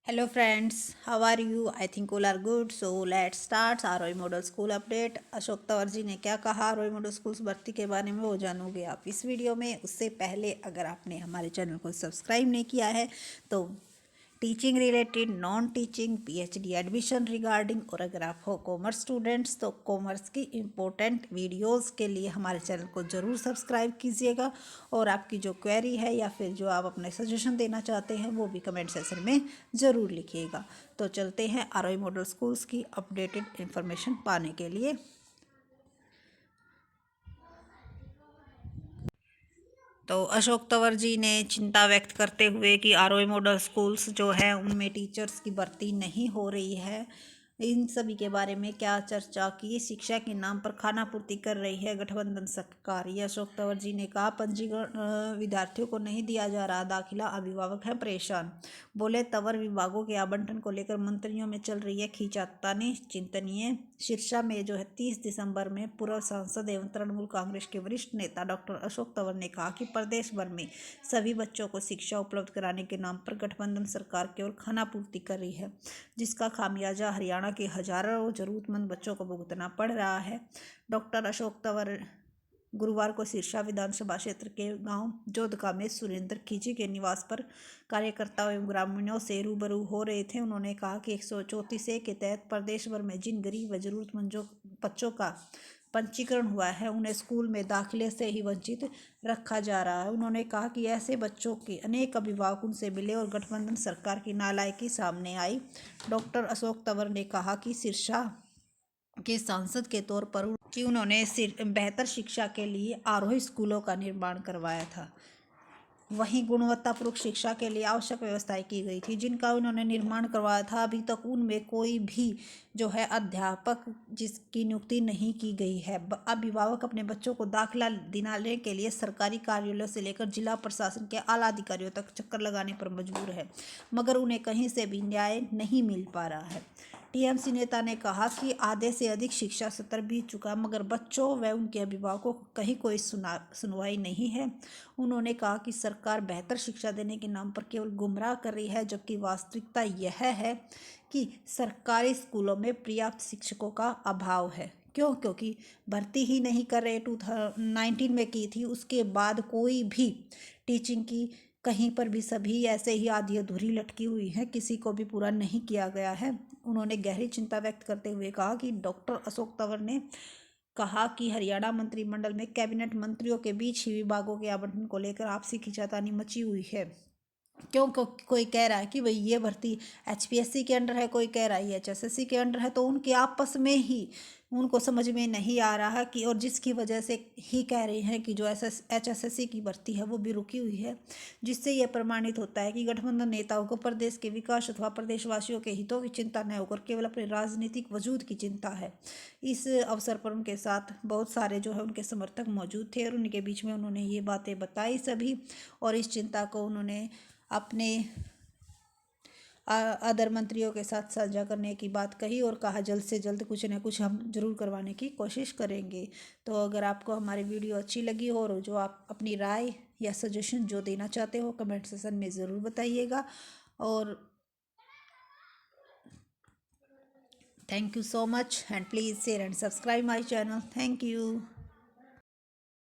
Hello friends, how are you? I think all are good. So let's start ROI model school update. Ashok Tanwar ji ने क्या कहा ROI model schools भर्ती के बारे में वो जानोगे आप इस वीडियो में। उससे पहले अगर आपने हमारे चैनल को सब्सक्राइब नहीं किया है तो teaching related, non teaching, PhD admission regarding, और अगर आप हो कॉमर्स स्टूडेंट्स तो कॉमर्स की इम्पोर्टेंट वीडियोस के लिए हमारे चैनल को ज़रूर सब्सक्राइब कीजिएगा। और आपकी जो क्वेरी है या फिर जो आप अपने सजेशन देना चाहते हैं वो भी कमेंट सेक्शन में ज़रूर लिखिएगा। तो चलते हैं ROI मॉडल स्कूल्स की अपडेटेड इन्फॉर्मेशन पाने के लिए। तो अशोक तंवर जी ने चिंता व्यक्त करते हुए कि ROI मॉडल स्कूल्स जो है उनमें टीचर्स की भर्ती नहीं हो रही है, इन सभी के बारे में क्या चर्चा की। शिक्षा के नाम पर खाना पूर्ति कर रही है गठबंधन सरकार, ये अशोक तंवर जी ने कहा। पंजीकरण विद्यार्थियों को नहीं दिया जा रहा दाखिला, अभिभावक है परेशान। बोले तंवर, विभागों के आवंटन को लेकर मंत्रियों में चल रही है खींचातानी, चिंतनीय। सिरसा में जो है 30 दिसंबर में पूर्व सांसद एवं तृणमूल कांग्रेस के वरिष्ठ नेता डॉक्टर अशोक तंवर ने कहा कि प्रदेश भर में सभी बच्चों को शिक्षा उपलब्ध कराने के नाम पर गठबंधन सरकार केवल खानापूर्ति कर रही है, जिसका खामियाजा हरियाणा के हजारों जरूरतमंद बच्चों को भुगतना पड़ रहा है। डॉक्टर अशोक तंवर गुरुवार को सिरसा विधानसभा क्षेत्र के गांव जोधका में सुरेंद्र खींची के निवास पर कार्यकर्ताओं एवं ग्रामीणों से रूबरू हो रहे थे। उन्होंने कहा कि 134 के तहत प्रदेश भर में जिन गरीब व जरूरतमंद बच्चों का पंजीकरण हुआ है उन्हें स्कूल में दाखिले से ही वंचित रखा जा रहा है। उन्होंने कहा कि ऐसे बच्चों के अनेक अभिभावक उनसे मिले और गठबंधन सरकार की नालायकी सामने आई। डॉक्टर अशोक तंवर ने कहा कि सिरसा के सांसद के तौर पर कि उन्होंने बेहतर शिक्षा के लिए आरोही स्कूलों का निर्माण करवाया था। वहीं गुणवत्तापूर्ण शिक्षा के लिए आवश्यक व्यवस्थाएं की गई थी जिनका उन्होंने निर्माण करवाया था। अभी तक उनमें कोई भी जो है अध्यापक जिसकी नियुक्ति नहीं की गई है। अभिभावक अपने बच्चों को दाखिला दिलाने के लिए सरकारी कार्यालयों से लेकर जिला प्रशासन के आला अधिकारियों तक चक्कर लगाने पर मजबूर है, मगर उन्हें कहीं से भी न्याय नहीं मिल पा रहा है। टीएमसी नेता ने कहा कि आधे से अधिक शिक्षा सत्र बीत चुका मगर बच्चों व उनके अभिभावकों को कहीं कोई सुनवाई नहीं है। उन्होंने कहा कि सरकार बेहतर शिक्षा देने के नाम पर केवल गुमराह कर रही है, जबकि वास्तविकता यह है कि सरकारी स्कूलों में पर्याप्त शिक्षकों का अभाव है। क्योंकि भर्ती ही नहीं कर रहे। 2019 में की थी, उसके बाद कोई भी टीचिंग की कहीं पर भी सभी ऐसे ही आधी अधूरी लटकी हुई है, किसी को भी पूरा नहीं किया गया है। उन्होंने गहरी चिंता व्यक्त करते हुए कहा कि डॉक्टर अशोक तंवर ने कहा कि हरियाणा मंत्रिमंडल में कैबिनेट मंत्रियों के बीच ही विभागों के आवंटन को लेकर आपसी खींचातानी मची हुई है। क्यों कोई कह रहा है कि भाई ये भर्ती HPSC के अंडर है, कोई कह रहा है HSSC के अंडर है, तो उनके आपस में ही उनको समझ में नहीं आ रहा कि, और जिसकी वजह से ही कह रहे हैं कि जो HSSC की भर्ती है वो भी रुकी हुई है, जिससे यह प्रमाणित होता है कि गठबंधन नेताओं को प्रदेश के विकास अथवा प्रदेशवासियों के हितों की चिंता न होकर केवल अपने राजनीतिक वजूद की चिंता है। इस अवसर पर उनके साथ बहुत सारे जो है उनके समर्थक मौजूद थे और उनके बीच में उन्होंने ये बातें बताई सभी, और इस चिंता को उन्होंने अपने अदर मंत्रियों के साथ साझा करने की बात कही और कहा जल्द से जल्द कुछ न कुछ हम जरूर करवाने की कोशिश करेंगे। तो अगर आपको हमारी वीडियो अच्छी लगी हो और जो आप अपनी राय या सजेशन जो देना चाहते हो कमेंट सेक्शन में ज़रूर बताइएगा। और thank you so much and please share and subscribe my channel. Thank you.